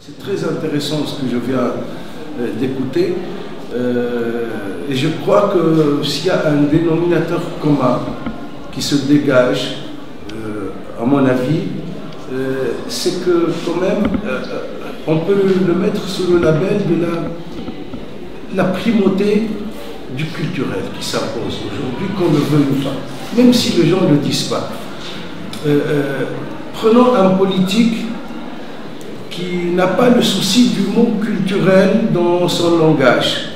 C'est très intéressant ce que je viens d'écouter. Et je crois que s'il y a un dénominateur commun qui se dégage, à mon avis, c'est que quand même, on peut le mettre sous le label de la primauté du culturel qui s'impose aujourd'hui, qu'on le veuille ou pas, même si les gens ne le disent pas. Prenons un politique qui n'a pas le souci du mot culturel dans son langage,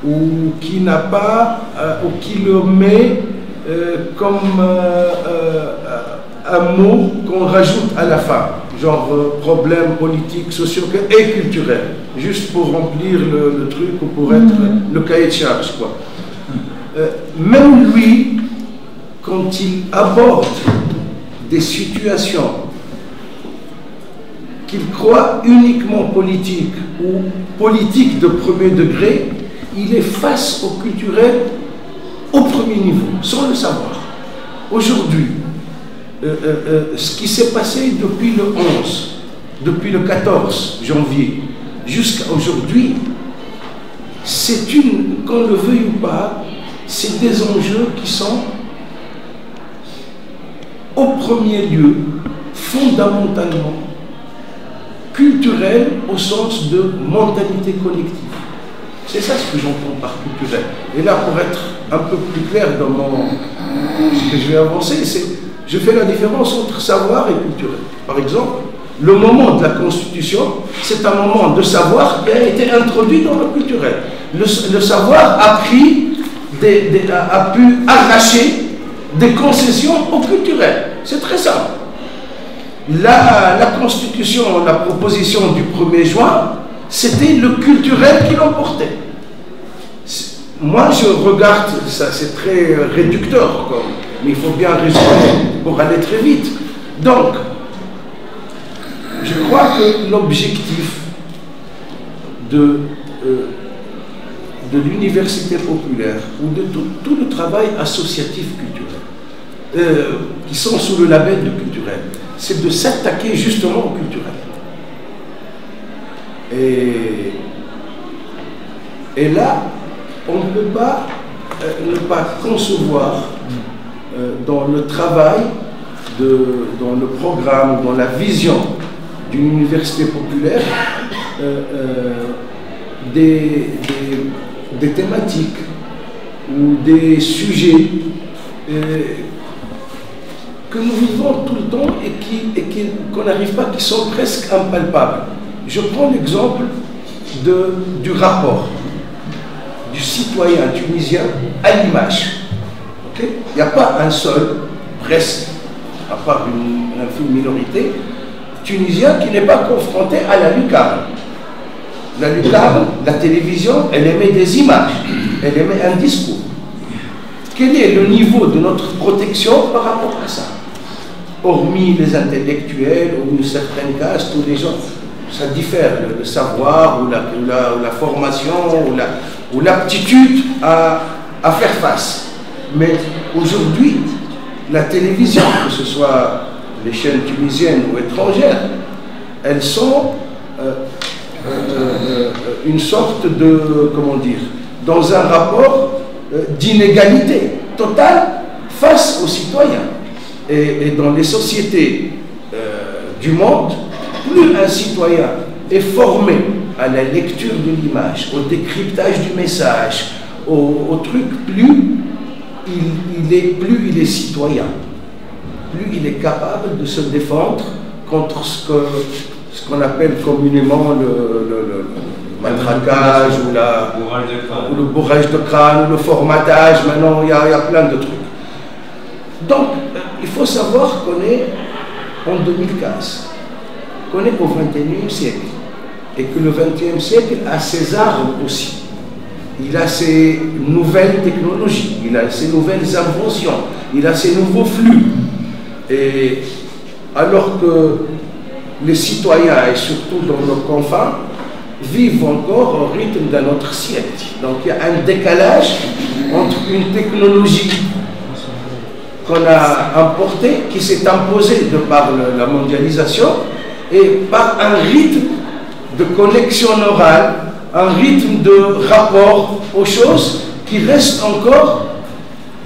ou qui n'a pas, ou qui le met comme un mot qu'on rajoute à la fin, genre problème politique, social et culturel, juste pour remplir le truc ou pour être le cahier de charge, quoi. Même lui, quand il aborde des situations qu'il croit uniquement politiques ou politiques de premier degré, il est face au culturel au premier niveau, sans le savoir. Aujourd'hui, ce qui s'est passé depuis le 11, depuis le 14 janvier jusqu'à aujourd'hui, c'est une, qu'on le veuille ou pas, c'est des enjeux qui sont au premier lieu, fondamentalement, culturels au sens de mentalité collective. C'est ça ce que j'entends par culturel. Et là, pour être un peu plus clair dans ce que je vais avancer, c'est je fais la différence entre savoir et culturel. Par exemple, le moment de la Constitution, c'est un moment de savoir qui a été introduit dans le culturel. Le savoir a pu arracher des concessions au culturel. C'est très simple. La Constitution, la proposition du 1er juin, c'était le culturel qui l'emportait. Moi, je regarde, ça c'est très réducteur, mais il faut bien résumer pour aller très vite. Donc, je crois que l'objectif de l'université populaire ou de tout le travail associatif culturel, qui sont sous le label de culturel, c'est de s'attaquer justement au culturel. Et là, on ne peut pas ne pas concevoir dans le travail, dans le programme, dans la vision d'une université populaire, des thématiques ou des sujets que nous vivons tout le temps et qu'on n'arrive pas, qui sont presque impalpables. Je prends l'exemple du rapport du citoyen tunisien à l'image. Okay? Il n'y a pas un seul, presque, à part une infime minorité, tunisien qui n'est pas confronté à la lucarne. La lucarne, la télévision, elle émet des images, elle émet un discours. Quel est le niveau de notre protection par rapport à ça? Hormis les intellectuels ou une certaine caste ou les gens, ça diffère, le savoir ou la formation ou l'aptitude à faire face. Mais aujourd'hui, la télévision, que ce soit les chaînes tunisiennes ou étrangères, elles sont une sorte de, comment dire, dans un rapport d'inégalité totale face aux citoyens. Et dans les sociétés du monde, plus un citoyen est formé à la lecture de l'image, au décryptage du message, au truc, plus il est citoyen, plus il est capable de se défendre contre ce qu'on appelle communément le matraquage ou le bourrage de crâne, ou le formatage. Maintenant, il y a plein de trucs. Donc, il faut savoir qu'on est en 2015, qu'on est au XXIe siècle, et que le XXe siècle a ses armes aussi. Il a ses nouvelles technologies, il a ses nouvelles inventions, il a ses nouveaux flux. Et alors que les citoyens, et surtout dans nos confins, vivent encore au rythme d'un autre siècle. Donc il y a un décalage entre une technologie qu'on a importée, qui s'est imposée de par la mondialisation, et par un rythme de connexion orale, un rythme de rapport aux choses qui reste encore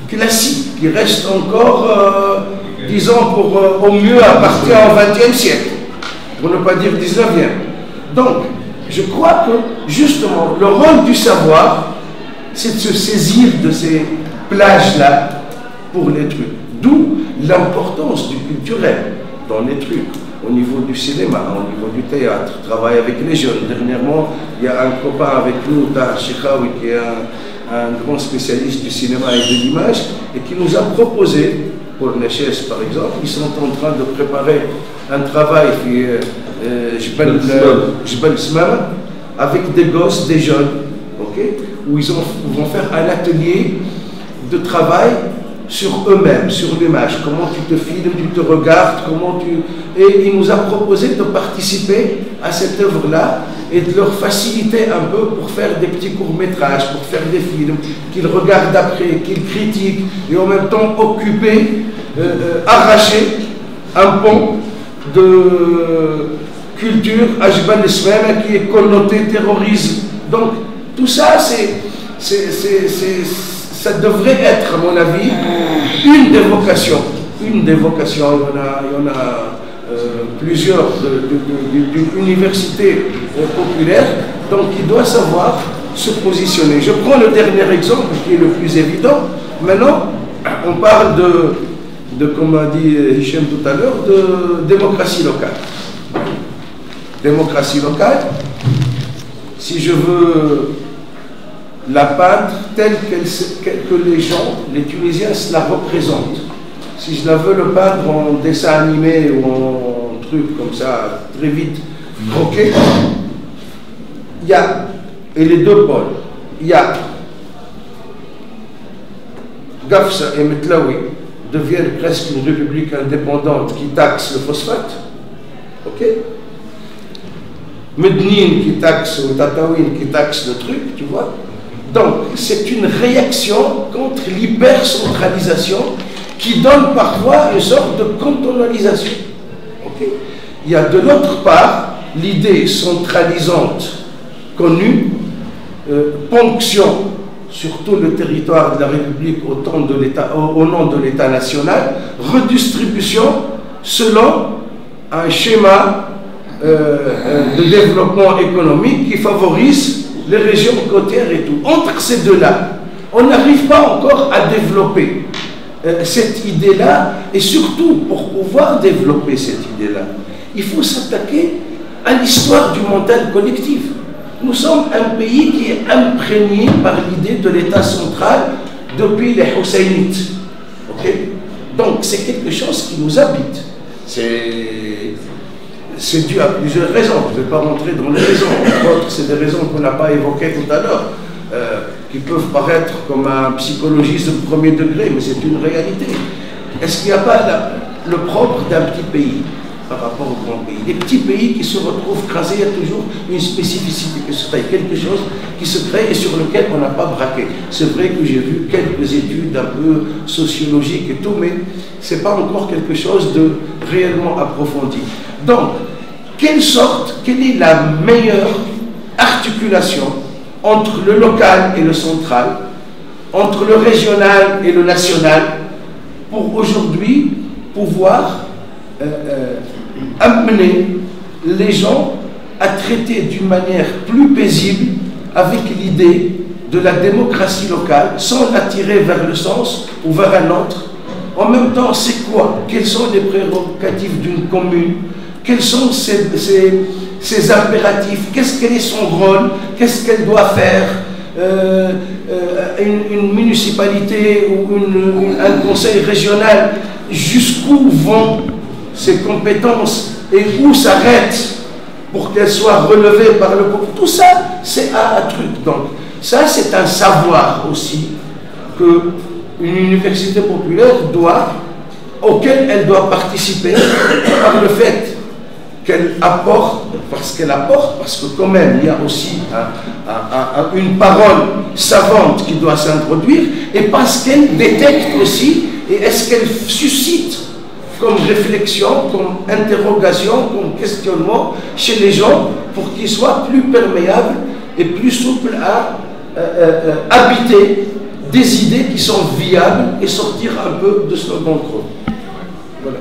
classique, qui reste encore, disons, au mieux appartient au XXe siècle, pour ne pas dire 19e. Donc, je crois que, justement, le rôle du savoir, c'est de se saisir de ces plages-là pour les trucs. D'où l'importance du culturel dans les trucs, au niveau du cinéma, au niveau du théâtre, travailler avec les jeunes. Dernièrement, il y a un copain avec nous, Tahar Chekhaoui, qui est un grand spécialiste du cinéma et de l'image, et qui nous a proposé, pour Neches par exemple, ils sont en train de préparer un travail qui est Jbel Smam, avec des gosses, des jeunes, okay, où ils vont faire un atelier de travail sur eux-mêmes, sur l'image, comment tu te filmes, tu te regardes, et il nous a proposé de participer à cette œuvre-là et de leur faciliter un peu pour faire des petits courts-métrages, pour faire des films, qu'ils regardent après, qu'ils critiquent, et en même temps occuper, arracher un pont de culture Ajbal Islam qui est connoté terrorisme. Donc tout ça, ça devrait être, à mon avis, une des vocations. Une des vocations, il y en a plusieurs d'une université populaire, donc il doit savoir se positionner. Je prends le dernier exemple qui est le plus évident. Maintenant, on parle comme a dit Hichem tout à l'heure, de démocratie locale. Démocratie locale, si je veux la peindre telle que les gens, les Tunisiens, se la représentent. Si je la veux le peindre en dessin animé ou en truc comme ça, très vite, ok, il y a, et les deux pôles, il y a Gafsa et Metlaoui deviennent presque une république indépendante qui taxe le phosphate, ok, Mednine qui taxe, ou Tataouine qui taxe le truc, tu vois. Donc, c'est une réaction contre l'hypercentralisation qui donne parfois une sorte de cantonalisation. Okay. Il y a de l'autre part l'idée centralisante connue, ponction sur tout le territoire de la République au nom de l'État national, redistribution selon un schéma de développement économique qui favorise les régions côtières et tout. Entre ces deux-là, on n'arrive pas encore à développer cette idée-là, et surtout, pour pouvoir développer cette idée-là, il faut s'attaquer à l'histoire du mental collectif. Nous sommes un pays qui est imprégné par l'idée de l'État central depuis les Husseinites. Okay? Donc, c'est quelque chose qui nous habite. C'est dû à plusieurs raisons. Je ne vais pas rentrer dans les raisons. Entre autres, c'est des raisons qu'on n'a pas évoquées tout à l'heure, qui peuvent paraître comme un psychologisme de premier degré, mais c'est une réalité. Est-ce qu'il n'y a pas le propre d'un petit pays par rapport au grand pays? Les petits pays qui se retrouvent crasés, il y a toujours une spécificité, quelque chose qui se crée et sur lequel on n'a pas braqué. C'est vrai que j'ai vu quelques études un peu sociologiques et tout, mais ce n'est pas encore quelque chose de réellement approfondi. Donc, quelle est la meilleure articulation entre le local et le central, entre le régional et le national, pour aujourd'hui pouvoir amener les gens à traiter d'une manière plus paisible avec l'idée de la démocratie locale, sans l'attirer vers le sens ou vers un autre. En même temps, c'est quoi? Quelles sont les prérogatives d'une commune? Quels sont ses impératifs? Quel est son rôle? Qu'est-ce qu'elle doit faire? Une municipalité ou un conseil régional, jusqu'où vont ses compétences et où s'arrêtent pour qu'elles soient relevées par le peuple? Tout ça, c'est un truc. Donc, ça, c'est un savoir aussi qu'une université populaire auquel elle doit participer par le fait qu'elle apporte, parce que quand même, il y a aussi une parole savante qui doit s'introduire, et parce qu'elle détecte aussi, et est-ce qu'elle suscite comme réflexion, comme interrogation, comme questionnement chez les gens pour qu'ils soient plus perméables et plus souples à habiter des idées qui sont viables et sortir un peu de ce contrôle. Voilà.